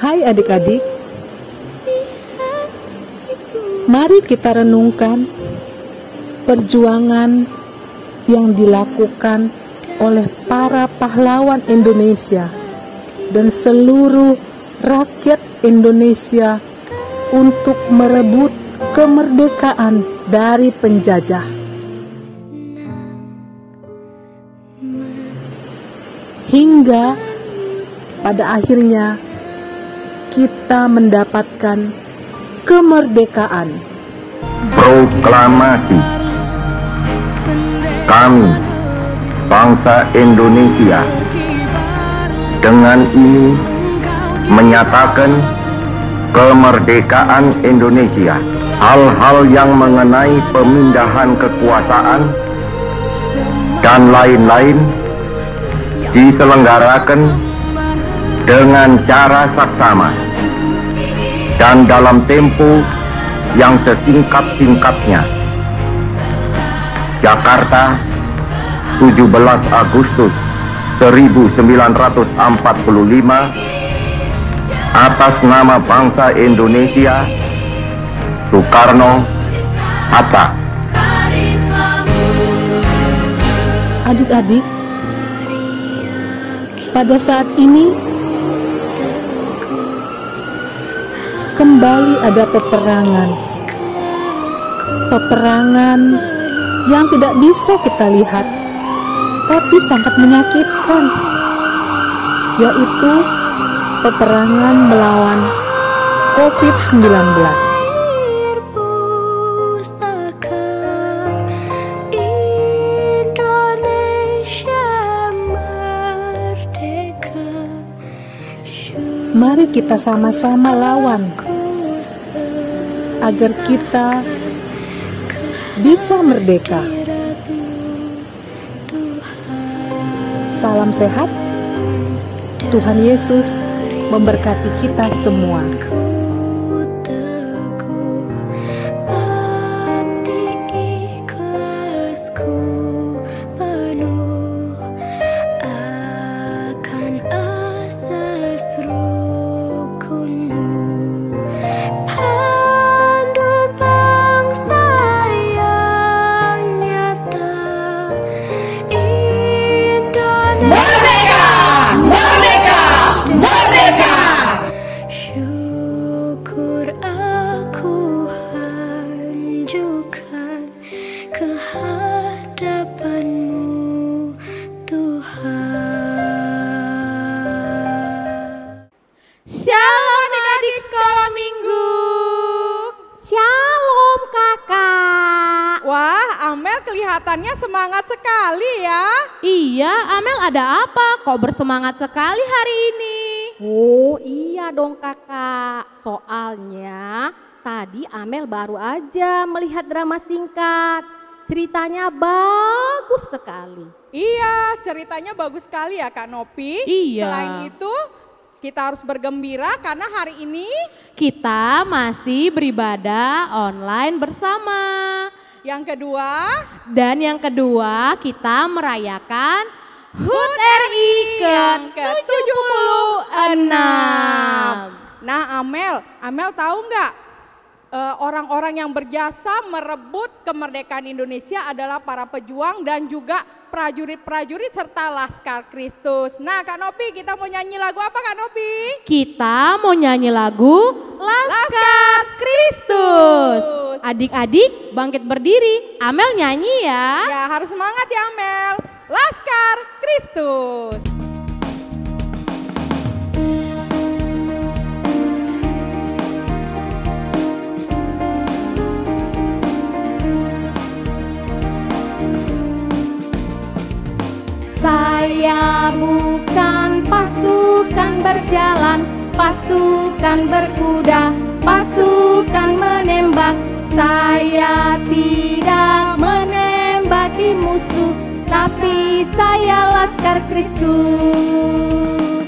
Hai adik-adik, mari kita renungkan perjuangan yang dilakukan oleh para pahlawan Indonesia dan seluruh rakyat Indonesia untuk merebut kemerdekaan dari penjajah. Hingga pada akhirnya kita mendapatkan kemerdekaan. Proklamasi. Kami, bangsa Indonesia, dengan ini menyatakan kemerdekaan Indonesia. Hal-hal yang mengenai pemindahan kekuasaan dan lain-lain diselenggarakan dengan cara saksama dan dalam tempo yang sesingkat-singkatnya. Jakarta, 17 Agustus 1945, atas nama bangsa Indonesia, Soekarno-Hatta. Adik-adik, pada saat ini kembali ada peperangan yang tidak bisa kita lihat, tapi sangat menyakitkan, yaitu peperangan melawan COVID-19. Mari kita sama-sama lawan agar kita bisa merdeka. Salam sehat. Tuhan Yesus memberkati kita semua. Shalom adik-adik sekolah minggu. Shalom kakak. Wah, Amel kelihatannya semangat sekali ya. Iya, Amel ada apa? Kok bersemangat sekali hari ini? Oh iya dong kakak. Soalnya tadi Amel baru aja melihat drama singkat. Ceritanya bagus sekali. Iya, ceritanya bagus sekali ya Kak Nopi. Iya. Selain itu, kita harus bergembira karena hari ini kita masih beribadah online bersama. yang kedua kita merayakan HUT RI ke-76. Nah Amel tahu nggak orang-orang yang berjasa merebut kemerdekaan Indonesia adalah para pejuang dan juga prajurit-prajurit serta Laskar Kristus. Nah Kak Nopi, kita mau nyanyi lagu apa Kak Nopi? Kita mau nyanyi lagu Laskar Kristus. Adik-adik bangkit berdiri, Amel nyanyi ya. Ya harus semangat ya Amel. Laskar Kristus. Saya bukan pasukan berjalan, pasukan berkuda, pasukan menembak. Saya tidak menembaki musuh, tapi saya Laskar Kristus.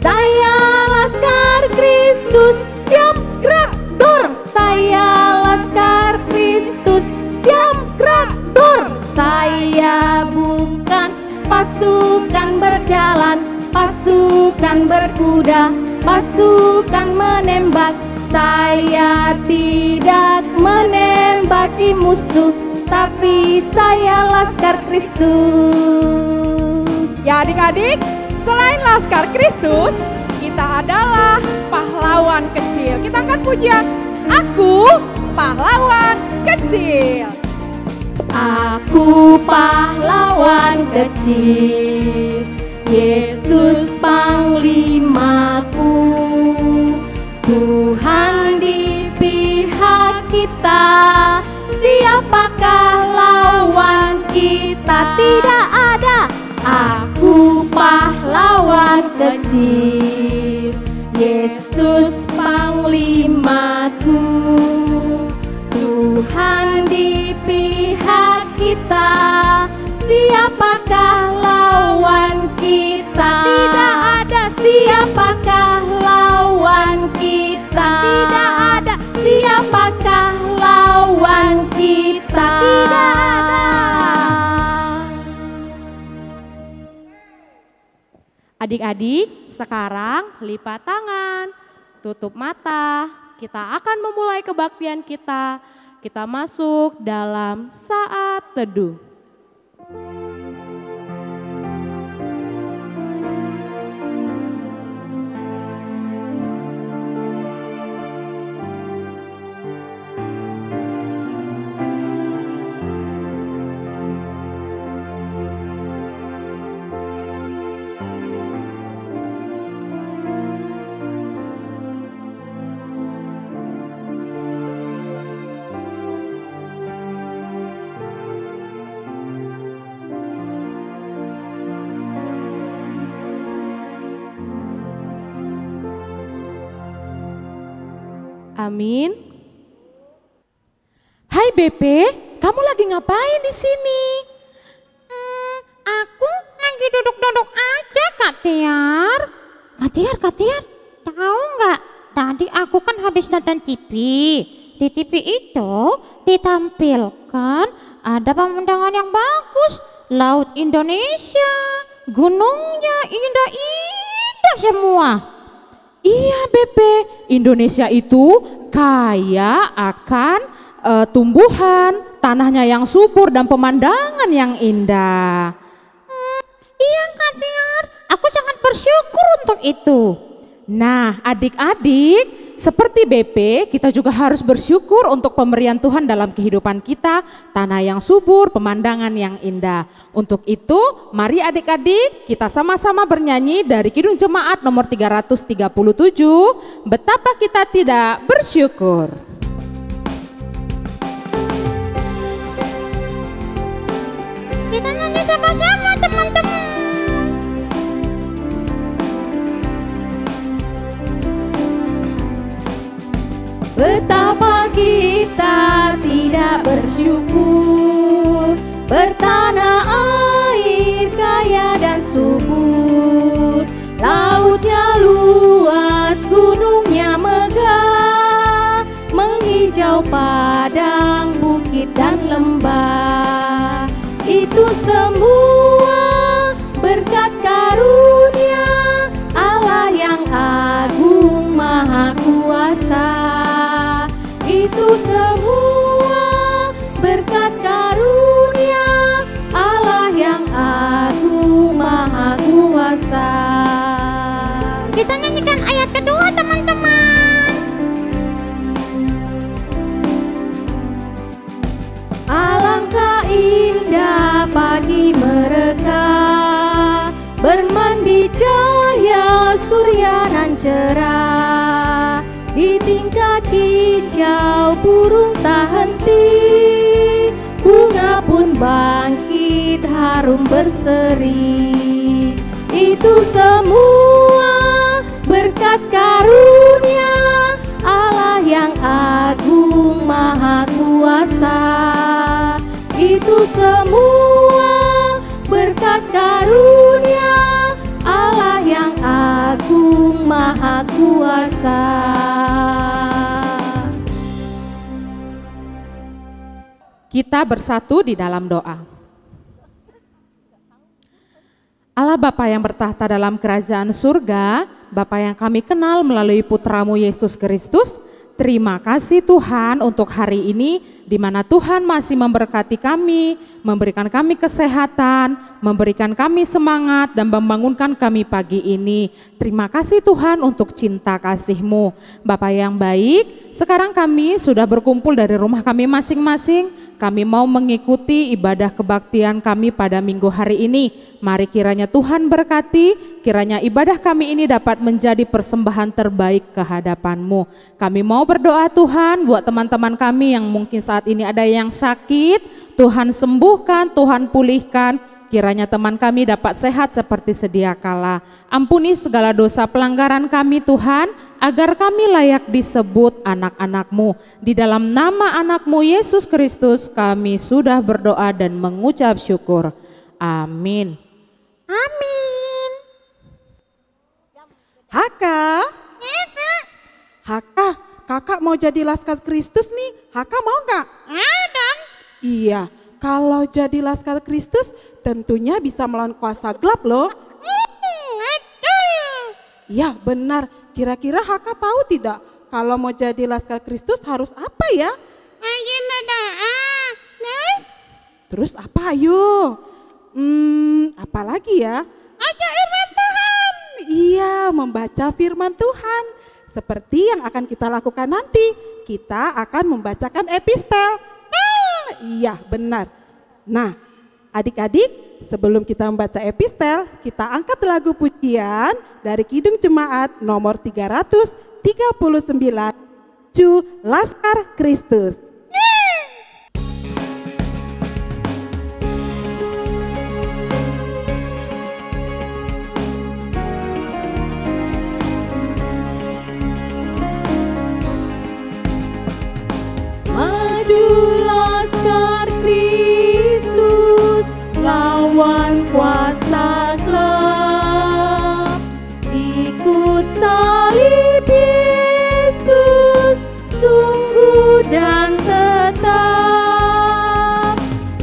Saya Laskar Kristus, siap gerak dor. Saya Laskar Kristus, siap gerak dor. Saya bukan pasukan berjalan, pasukan berkuda, pasukan menembak. Saya tidak menembaki musuh, tapi saya Laskar Kristus. Ya adik-adik, selain Laskar Kristus, kita adalah pahlawan kecil. Kita angkat pujian, aku pahlawan kecil. Aku pahlawan kecil, Yesus panglimaku. Tuhan di pihak kita, siapakah lawan kita? Tidak ada. Aku pahlawan kecil, Yesus panglimaku. Tuhan di pihak kita, siapakah lawan kita? Tidak ada. Siapakah lawan kita? Tidak ada. Siapakah lawan kita? Tidak ada. Adik-adik, sekarang lipat tangan, tutup mata. Kita akan memulai kebaktian kita. Kita masuk dalam saat teduh. Amin. Hai BP, kamu lagi ngapain di sini? Aku lagi duduk-duduk aja, Kak Tiar. Kak Tiar, tahu nggak? Tadi aku kan habis nonton TV. Di TV itu ditampilkan ada pemandangan yang bagus. Laut Indonesia, gunungnya indah-indah semua. Iya BP, Indonesia itu kaya akan tumbuhan, tanahnya yang subur dan pemandangan yang indah. Iya Kak Tiar, aku sangat bersyukur untuk itu. Nah adik-adik, seperti BP kita juga harus bersyukur untuk pemberian Tuhan dalam kehidupan kita, tanah yang subur, pemandangan yang indah. Untuk itu mari adik-adik kita sama-sama bernyanyi dari Kidung Jemaat nomor 337, Betapa Kita Tidak Bersyukur. Kita nyanyi sama-sama teman-teman. Betapa kita tidak bersyukur, bertanah air kaya dan subur, lautnya luas, gunungnya megah, menghijau padang, bukit dan lembah. Itu semua berkat karunia Allah yang agung maha kuasa. Itu semua berkat karunia Allah yang agung maha kuasa. Kita nyanyikan ayat kedua teman-teman. Alangkah indah pagi mereka, bermandi cahaya surya nan cerah. Di tingkat hijau burung tak henti, bunga pun bangkit harum berseri. Itu semua berkat karunia Allah yang agung maha kuasa. Itu semua berkat karunia Allah yang agung maha kuasa. Kita bersatu di dalam doa. Allah Bapa yang bertahta dalam kerajaan surga, Bapa yang kami kenal melalui putramu Yesus Kristus, terima kasih Tuhan untuk hari ini di mana Tuhan masih memberkati kami, memberikan kami kesehatan, memberikan kami semangat dan membangunkan kami pagi ini. Terima kasih Tuhan untuk cinta kasih-Mu. Bapa yang baik, sekarang kami sudah berkumpul dari rumah kami masing-masing. Kami mau mengikuti ibadah kebaktian kami pada minggu hari ini. Mari kiranya Tuhan berkati, kiranya ibadah kami ini dapat menjadi persembahan terbaik ke hadapan-Mu. Kami mau berdoa Tuhan buat teman-teman kami yang mungkin saat ini ada yang sakit, Tuhan sembuhkan, Tuhan pulihkan. Kiranya teman kami dapat sehat seperti sedia kala. Ampuni segala dosa pelanggaran kami Tuhan, agar kami layak disebut anak-anak-Mu. Di dalam nama anak-Mu Yesus Kristus kami sudah berdoa dan mengucap syukur. Amin. Amin. Haka, Haka, kakak mau jadi Laskar Kristus nih. Haka mau nggak? Mau dong. Iya, kalau jadi Laskar Kristus tentunya bisa melawan kuasa gelap loh. Betul. Iya benar, kira-kira Haka tahu tidak kalau mau jadi Laskar Kristus harus apa ya? Rajin berdoa. Terus apa ayo? Apa lagi ya? Baca firman Tuhan. Iya, membaca firman Tuhan. Seperti yang akan kita lakukan nanti, kita akan membacakan epistel. Iya benar. Nah, adik-adik, sebelum kita membaca epistel, kita angkat lagu pujian dari Kidung Jemaat nomor 339, Laskar Kristus. Laskar Kristus, lawan kuasa gelap. Ikut salib Yesus, sungguh dan tetap.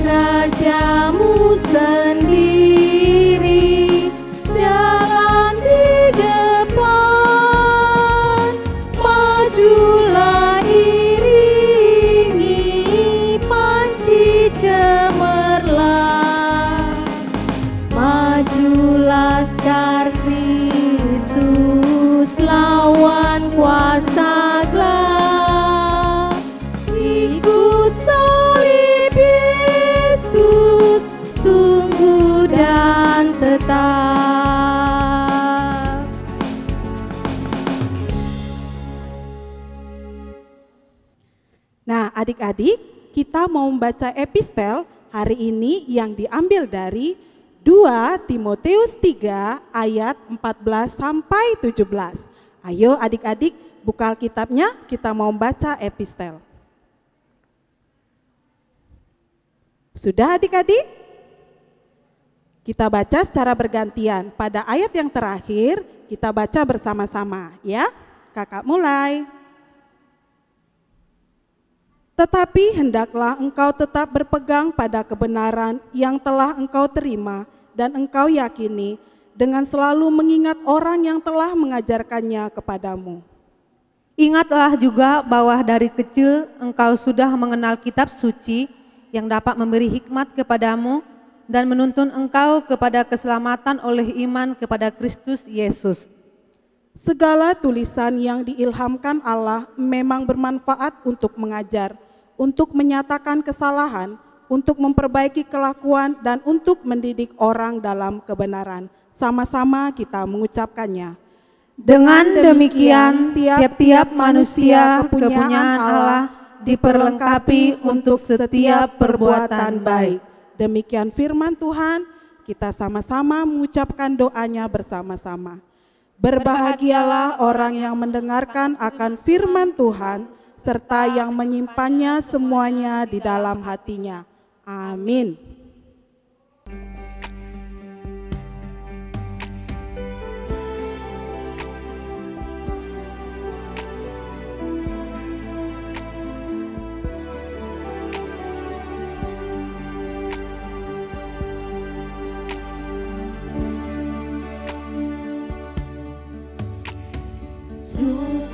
Rajamu sendiri, jalan di depan. Majulah cemerlang, maju Laskar Kristus, lawan kuasa gelap. Ikut salib Yesus, sungguh dan tetap. Nah adik-adik, kita mau membaca epistel hari ini yang diambil dari 2 Timotius 3 ayat 14 sampai 17. Ayo adik-adik buka Alkitabnya, kita mau membaca epistel. Sudah adik-adik? Kita baca secara bergantian. Pada ayat yang terakhir kita baca bersama-sama ya. Kakak mulai. Tetapi hendaklah engkau tetap berpegang pada kebenaran yang telah engkau terima dan engkau yakini, dengan selalu mengingat orang yang telah mengajarkannya kepadamu. Ingatlah juga bahwa dari kecil engkau sudah mengenal kitab suci yang dapat memberi hikmat kepadamu dan menuntun engkau kepada keselamatan oleh iman kepada Kristus Yesus. Segala tulisan yang diilhamkan Allah memang bermanfaat untuk mengajar, untuk menyatakan kesalahan, untuk memperbaiki kelakuan, dan untuk mendidik orang dalam kebenaran. Sama-sama kita mengucapkannya. Dengan demikian, tiap-tiap manusia kepunyaan Allah diperlengkapi untuk setiap perbuatan baik. Demikian firman Tuhan, kita sama-sama mengucapkan doanya bersama-sama. Berbahagialah orang yang mendengarkan akan firman Tuhan, serta yang menyimpannya semuanya di dalam hatinya. Amin.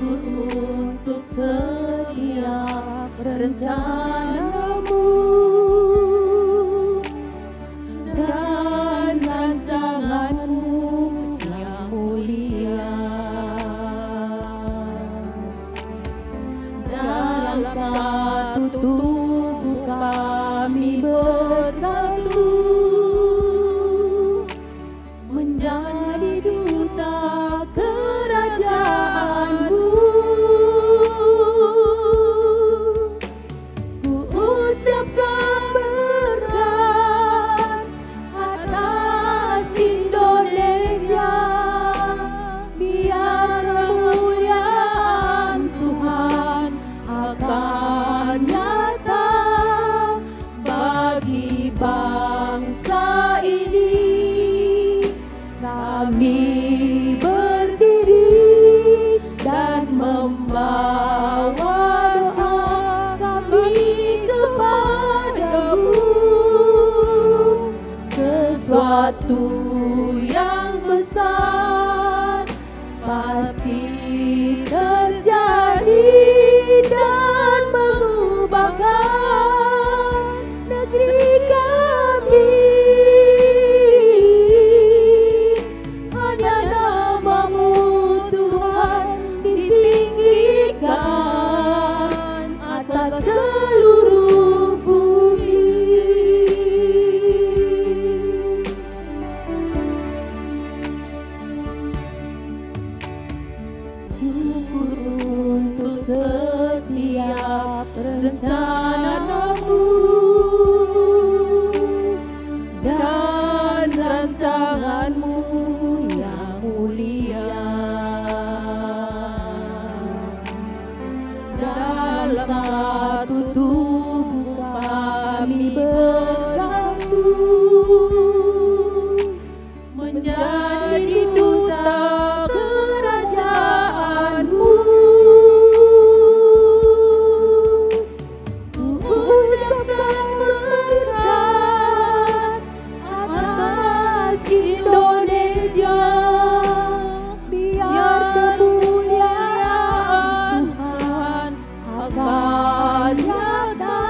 untuk setiap rencanamu dan rancanganmu yang mulia. Dalam satu tubuh kami bersatu menjadi duta kerajaanmu. Ku ucapkan berkat atas Indonesia, biar kemuliaan Tuhan akan nyata bagi bangsa ini. Kami berdiri dan membawa doa kami kepadamu. Sesuatu yang besar pasti terjadi dan mengubahkan negeri kami. Hanya namamu Tuhan ditinggikan atas seluruh bumi. Syukur untuk setiap rencanamu dan rancanganmu yang mulia. Dalam satu tubuh kami bersatu menjadi duta kerajaanmu. Ku ucapkan berkat atas Indonesia, biar kemuliaan Tuhan akan nyata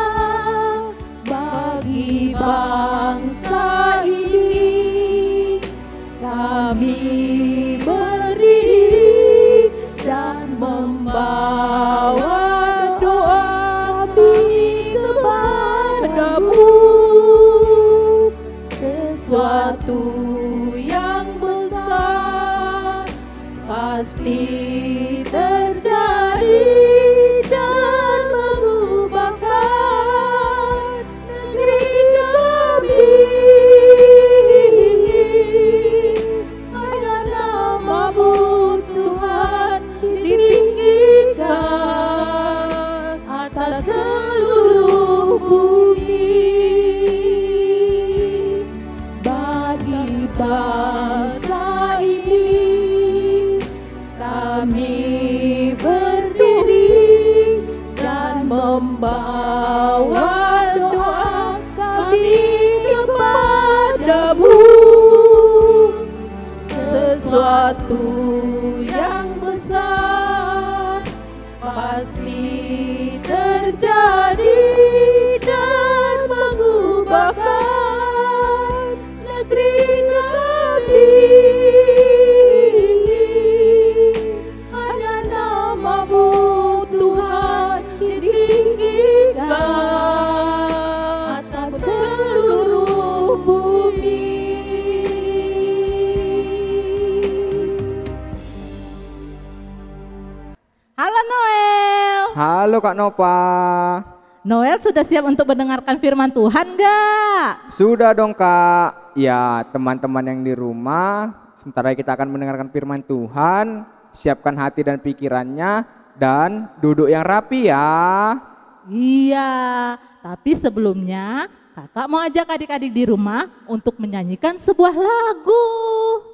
bagi bangsa ini. Kami berdiri dan membawa doa kami kepadamu. Sesuatu yang besar pasti terjadi dan mengubahkan negeri kami. Hanya namamu Tuhan ditinggikan atas seluruh bumi. Bagi bangsa ini kami berdiri dan membawa doa kami kepadamu. Sesuatu yang besar pasti terjadi dan mengubahkan negeri kami. Hanya namamu Tuhan ditinggikan atas seluruh bumi. Halo Noel. Halo Kak Nova. Noel sudah siap untuk mendengarkan firman Tuhan gak? Sudah dong Kak. Ya teman-teman yang di rumah, sementara kita akan mendengarkan firman Tuhan, siapkan hati dan pikirannya dan duduk yang rapi ya. Iya, tapi sebelumnya kakak mau ajak adik-adik di rumah untuk menyanyikan sebuah lagu.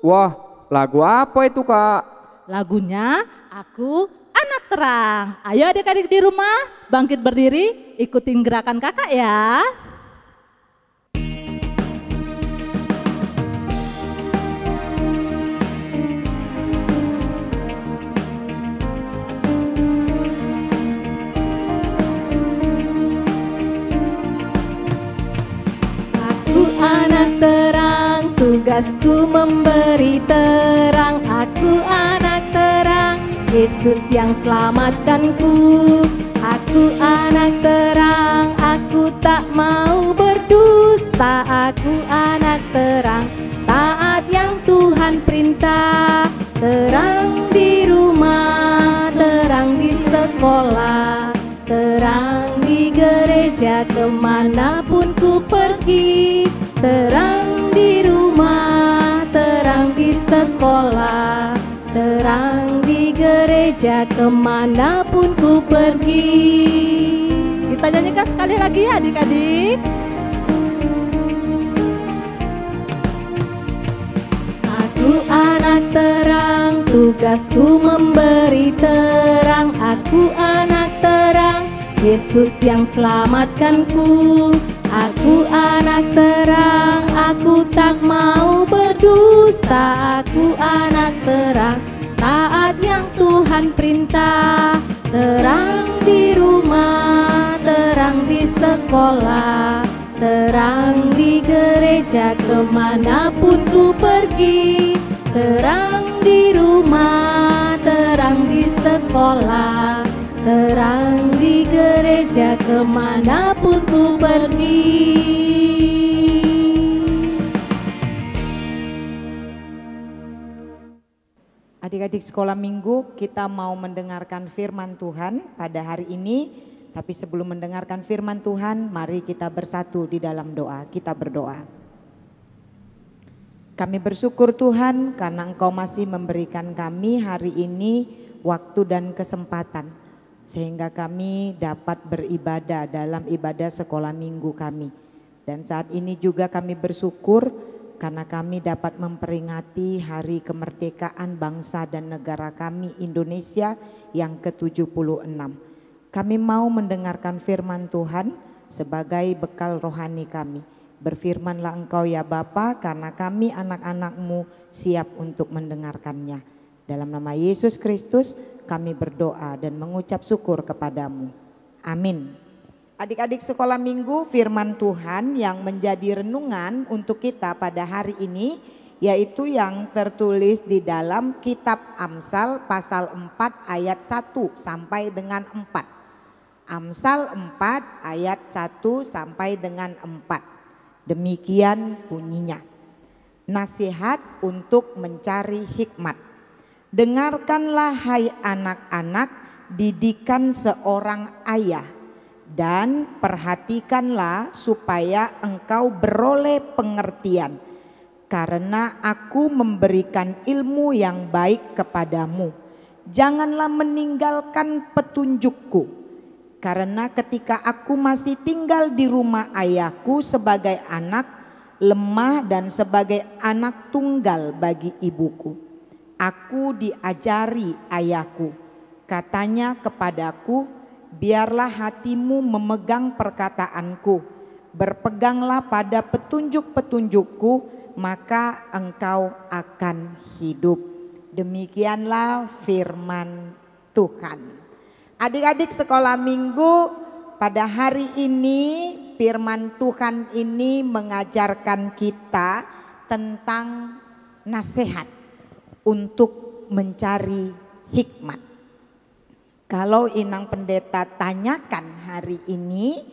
Wah, lagu apa itu Kak? Lagunya Aku Anak Terang. Ayo adik-adik di rumah bangkit berdiri, ikutin gerakan kakak ya. tugasku memberi terang. Aku anak terang, Yesus yang selamatkanku. Aku anak terang, aku tak mau berdusta. Aku anak terang, taat yang Tuhan perintah. Terang di rumah, terang di sekolah, terang di gereja, kemanapun ku pergi. Terang di rumah, terang di sekolah, terang di gereja, kemanapun ku pergi. Kita nyanyikan sekali lagi ya adik-adik. Aku anak terang, tugasku memberi terang. Aku anak terang, Yesus yang selamatkanku. Aku anak terang, aku tak mau berdusta. Aku anak terang, taat yang Tuhan perintah. Terang di rumah, terang di sekolah, terang di gereja, kemanapun ku pergi. Terang di rumah, terang di sekolah, terang di gereja, kemanapun ku pergi. Adik-adik sekolah minggu, kita mau mendengarkan firman Tuhan pada hari ini. Tapi sebelum mendengarkan firman Tuhan, mari kita bersatu di dalam doa. Kita berdoa. Kami bersyukur Tuhan karena Engkau masih memberikan kami hari ini waktu dan kesempatan, sehingga kami dapat beribadah dalam ibadah sekolah minggu kami. Dan saat ini juga kami bersyukur karena kami dapat memperingati hari kemerdekaan bangsa dan negara kami Indonesia yang ke-76. Kami mau mendengarkan firman Tuhan sebagai bekal rohani kami. Berfirmanlah Engkau ya Bapa, karena kami anak-anak-Mu siap untuk mendengarkannya. Dalam nama Yesus Kristus kami berdoa dan mengucap syukur kepadamu. Amin. Adik-adik sekolah minggu, firman Tuhan yang menjadi renungan untuk kita pada hari ini yaitu yang tertulis di dalam kitab Amsal pasal 4 ayat 1 sampai dengan 4. Amsal 4 ayat 1 sampai dengan 4. Demikian bunyinya. Nasihat untuk mencari hikmat. Dengarkanlah hai anak-anak didikan seorang ayah, dan perhatikanlah supaya engkau beroleh pengertian. Karena aku memberikan ilmu yang baik kepadamu. Janganlah meninggalkan petunjukku. Karena ketika aku masih tinggal di rumah ayahku sebagai anak lemah dan sebagai anak tunggal bagi ibuku, aku diajari ayahku. Katanya kepadaku, biarlah hatimu memegang perkataanku, berpeganglah pada petunjuk-petunjukku, maka engkau akan hidup. Demikianlah firman Tuhan. Adik-adik sekolah minggu, pada hari ini firman Tuhan ini mengajarkan kita tentang nasihat untuk mencari hikmat. Kalau Inang Pendeta tanyakan hari ini,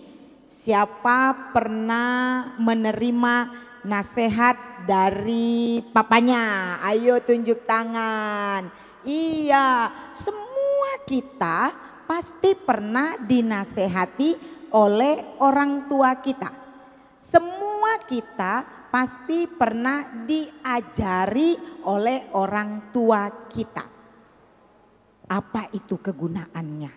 siapa pernah menerima nasihat dari papanya? Ayo tunjuk tangan. Iya, semua kita pasti pernah dinasehati oleh orang tua kita. Semua kita pasti pernah diajari oleh orang tua kita. Apa itu kegunaannya?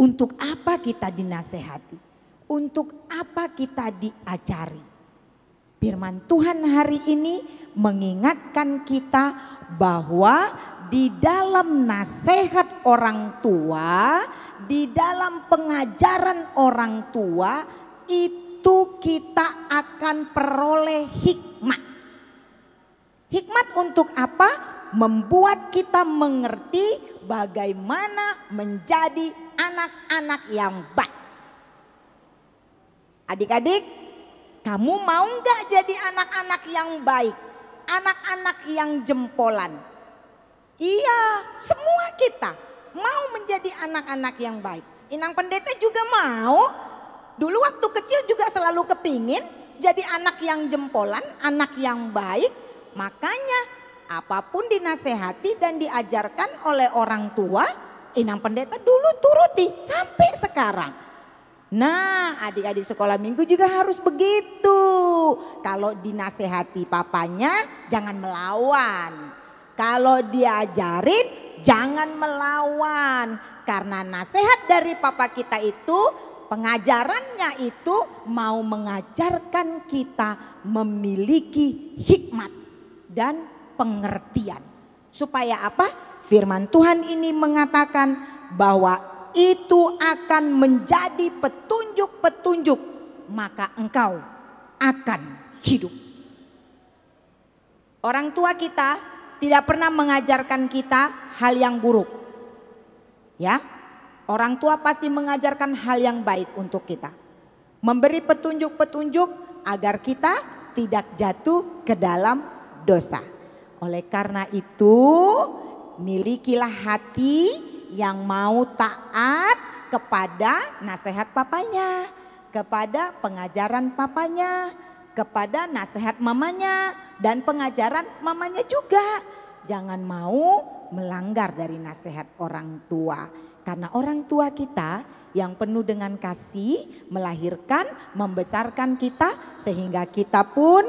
Untuk apa kita dinasehati? Untuk apa kita diajari? Firman Tuhan hari ini mengingatkan kita bahwa di dalam nasihat orang tua, di dalam pengajaran orang tua, itu kita akan peroleh hikmat. Hikmat untuk apa? Membuat kita mengerti bagaimana menjadi anak-anak yang baik. Adik-adik, kamu mau nggak jadi anak-anak yang baik? anak-anak yang jempolan. Iya, semua kita mau menjadi anak-anak yang baik. Inang Pendeta juga mau. Dulu waktu kecil juga selalu kepingin jadi anak yang jempolan, anak yang baik. Makanya apapun dinasehati dan diajarkan oleh orang tua, Inang Pendeta dulu turuti sampai sekarang. Nah, adik-adik sekolah minggu juga harus begitu. Kalau dinasehati papanya, jangan melawan. Kalau diajarin, jangan melawan. Karena nasihat dari papa kita itu, pengajarannya itu mau mengajarkan kita memiliki hikmat dan pengertian. Supaya apa? Firman Tuhan ini mengatakan bahwa itu akan menjadi petunjuk-petunjuk, maka engkau akan hidup. Orang tua kita tidak pernah mengajarkan kita hal yang buruk. Ya, orang tua pasti mengajarkan hal yang baik untuk kita. Memberi petunjuk-petunjuk agar kita tidak jatuh ke dalam dosa. Oleh karena itu, milikilah hati yang mau taat kepada nasihat papanya, kepada pengajaran papanya, kepada nasihat mamanya, dan pengajaran mamanya juga. Jangan mau melanggar dari nasihat orang tua. Karena orang tua kita yang penuh dengan kasih melahirkan, membesarkan kita sehingga kita pun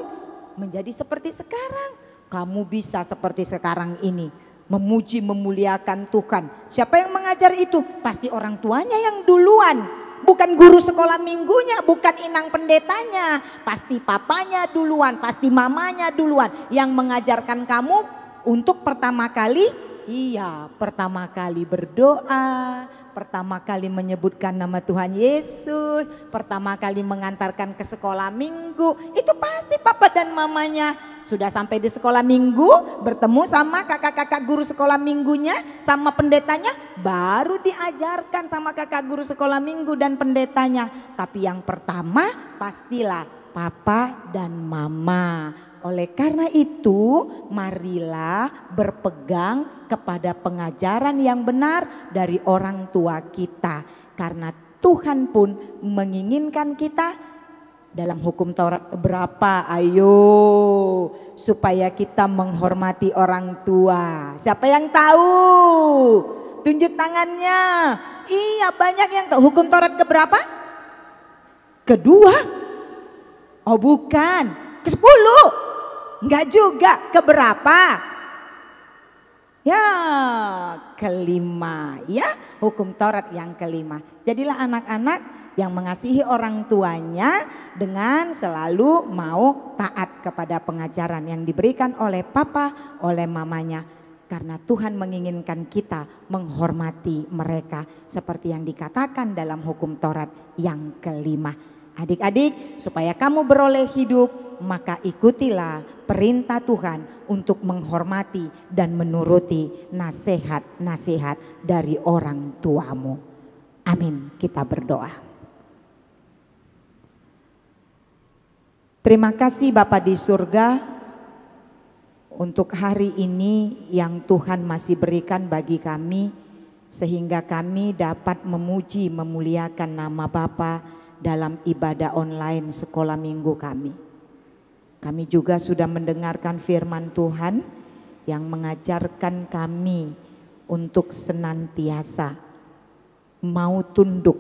menjadi seperti sekarang. Kamu bisa seperti sekarang ini, memuji memuliakan Tuhan. Siapa yang mengajar itu? Pasti orang tuanya yang duluan. Bukan guru sekolah minggunya, bukan inang pendetanya. Pasti papanya duluan, pasti mamanya duluan yang mengajarkan kamu untuk pertama kali. Iya, pertama kali berdoa, pertama kali menyebutkan nama Tuhan Yesus, pertama kali mengantarkan ke sekolah minggu. Itu pasti papa dan mamanya. Sudah sampai di sekolah minggu, bertemu sama kakak-kakak guru sekolah minggunya, sama pendetanya, baru diajarkan sama kakak guru sekolah minggu dan pendetanya. Tapi yang pertama pastilah papa dan mama. Oleh karena itu, marilah berpegang kepada pengajaran yang benar dari orang tua kita. Karena Tuhan pun menginginkan kita dalam hukum Taurat berapa? Ayo, supaya kita menghormati orang tua. Siapa yang tahu? Tunjuk tangannya. Iya, banyak yang tahu. Hukum Taurat keberapa? Kedua? Oh bukan, ke-10. Enggak juga, keberapa? Ya, kelima. Ya, hukum Taurat yang kelima. Jadilah anak-anak yang mengasihi orang tuanya dengan selalu mau taat kepada pengajaran yang diberikan oleh papa, oleh mamanya. Karena Tuhan menginginkan kita menghormati mereka seperti yang dikatakan dalam hukum Taurat yang kelima. Adik-adik, supaya kamu beroleh hidup, maka ikutilah perintah Tuhan untuk menghormati dan menuruti nasihat-nasihat dari orang tuamu. Amin. Kita berdoa. Terima kasih Bapa di surga untuk hari ini yang Tuhan masih berikan bagi kami, sehingga kami dapat memuji memuliakan nama Bapa dalam ibadah online sekolah minggu kami. Kami juga sudah mendengarkan firman Tuhan yang mengajarkan kami untuk senantiasa mau tunduk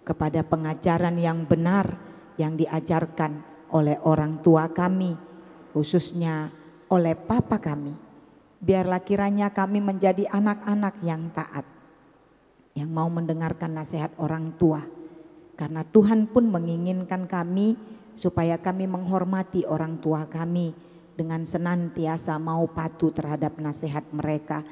kepada pengajaran yang benar yang diajarkan oleh orang tua kami, khususnya oleh papa kami. Biarlah kiranya kami menjadi anak-anak yang taat, yang mau mendengarkan nasihat orang tua. Karena Tuhan pun menginginkan kami supaya kami menghormati orang tua kami dengan senantiasa mau patuh terhadap nasihat mereka,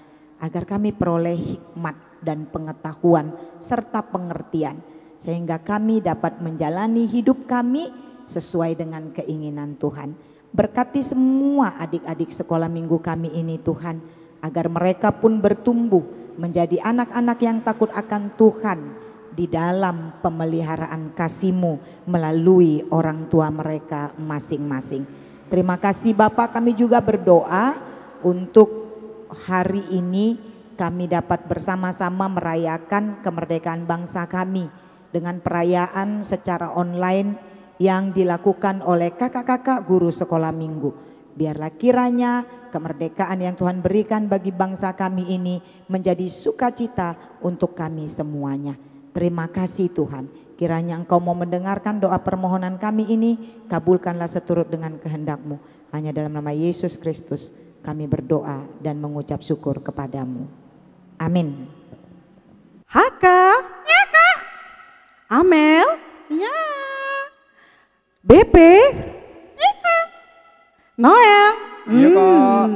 agar kami peroleh hikmat dan pengetahuan serta pengertian, sehingga kami dapat menjalani hidup kami sesuai dengan keinginan Tuhan. Berkati semua adik-adik sekolah minggu kami ini Tuhan, agar mereka pun bertumbuh menjadi anak-anak yang takut akan Tuhan di dalam pemeliharaan kasih-Mu melalui orang tua mereka masing-masing. Terima kasih Bapak, kami juga berdoa untuk hari ini kami dapat bersama-sama merayakan kemerdekaan bangsa kami dengan perayaan secara online yang dilakukan oleh kakak-kakak guru sekolah minggu. Biarlah kiranya kemerdekaan yang Tuhan berikan bagi bangsa kami ini menjadi sukacita untuk kami semuanya. Terima kasih Tuhan. Kiranya Engkau mau mendengarkan doa permohonan kami ini, kabulkanlah seturut dengan kehendak-Mu. Hanya dalam nama Yesus Kristus kami berdoa dan mengucap syukur kepadamu. Amin. Haka. Ya Kak. Amel. Ya. BP. Ya. Noel. Iya Kak.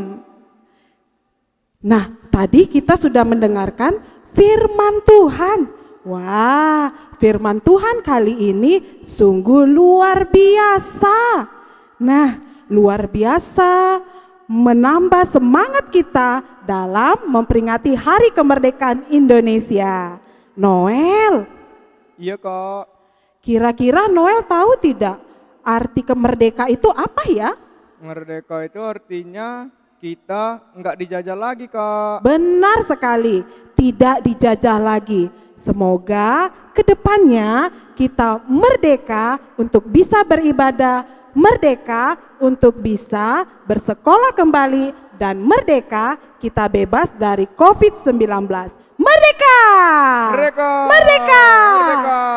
Nah, tadi kita sudah mendengarkan firman Tuhan. Wah, firman Tuhan kali ini sungguh luar biasa. Nah, luar biasa menambah semangat kita dalam memperingati Hari Kemerdekaan Indonesia. Noel. Iya Kak. Kira-kira Noel tahu tidak arti kemerdekaan itu apa ya? Merdeka itu artinya kita nggak dijajah lagi Kak. Benar sekali, tidak dijajah lagi. Semoga kedepannya kita merdeka untuk bisa beribadah, merdeka untuk bisa bersekolah kembali, dan merdeka kita bebas dari COVID-19. Merdeka! Merdeka! Merdeka! Merdeka!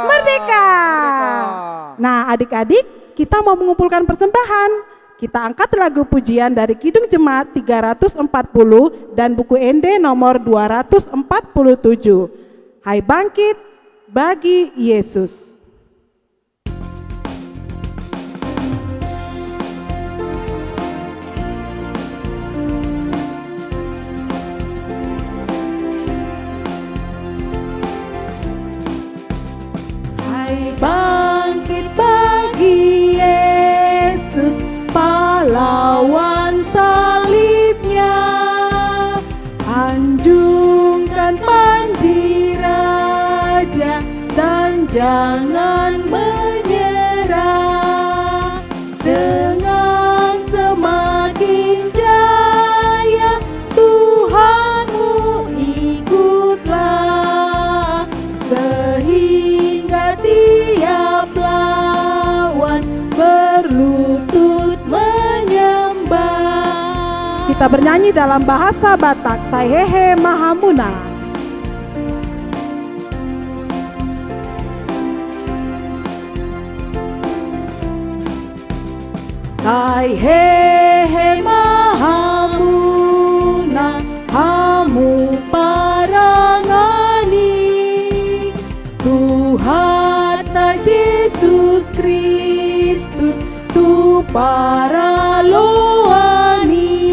Merdeka! Nah adik-adik, kita mau mengumpulkan persembahan. Kita angkat lagu pujian dari Kidung Jemaat 340 dan buku ND nomor 247. Hai bangkit bagi Yesus. Hai bangkit bagi Yesus, pahlawan salibnya, anjungkan panji raja dan jangan menyerah. Dengan semakin jaya Tuhanmu ikutlah, sehingga tiap lawan berlutut menyembah. Kita bernyanyi dalam bahasa Batak, Saihehe Mahamuna. Saihehe Mahamuna, hamu parangani Tuhan Yesus Kristus tu para loani.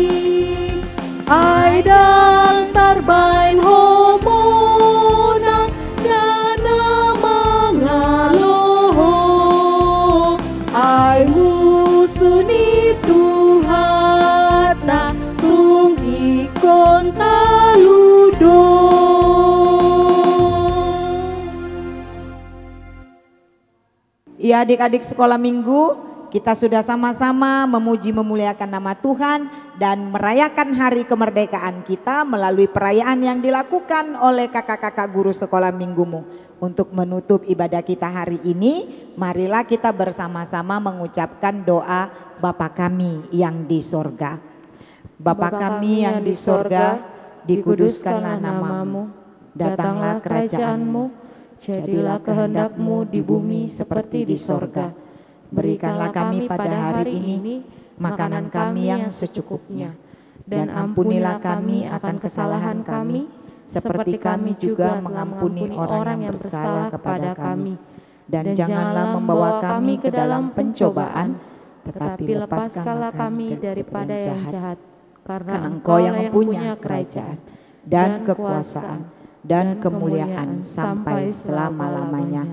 Ai dang tarbain homona dana mangaloho, ai musuni Tuhata tung ikon taludo. Ya adik-adik sekolah minggu, kita sudah sama-sama memuji memuliakan nama Tuhan dan merayakan hari kemerdekaan kita melalui perayaan yang dilakukan oleh kakak-kakak guru sekolah minggumu. Untuk menutup ibadah kita hari ini, marilah kita bersama-sama mengucapkan doa Bapa kami yang di sorga. Bapa kami yang di sorga, dikuduskanlah namamu, datanglah kerajaanmu, jadilah kehendak-Mu di bumi seperti di sorga. Berikanlah kami pada hari ini makanan kami yang secukupnya, dan ampunilah kami akan kesalahan kami, seperti kami juga mengampuni orang yang bersalah kepada kami. Dan janganlah membawa kami ke dalam pencobaan, tetapi lepaskanlah kami daripada yang jahat. Karena Engkau yang mempunyai kerajaan dan kekuasaan dan kemuliaan sampai selama-lamanya.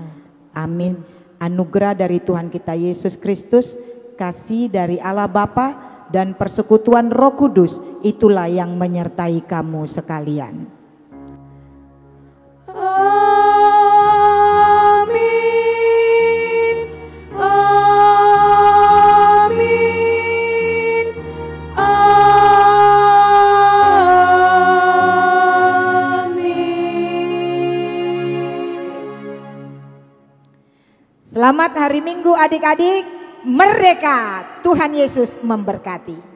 Amin. Anugerah dari Tuhan kita Yesus Kristus, kasih dari Allah Bapa, dan persekutuan Roh Kudus itulah yang menyertai kamu sekalian. Amin. Amin. Selamat hari Minggu adik-adik, merdeka, Tuhan Yesus memberkati.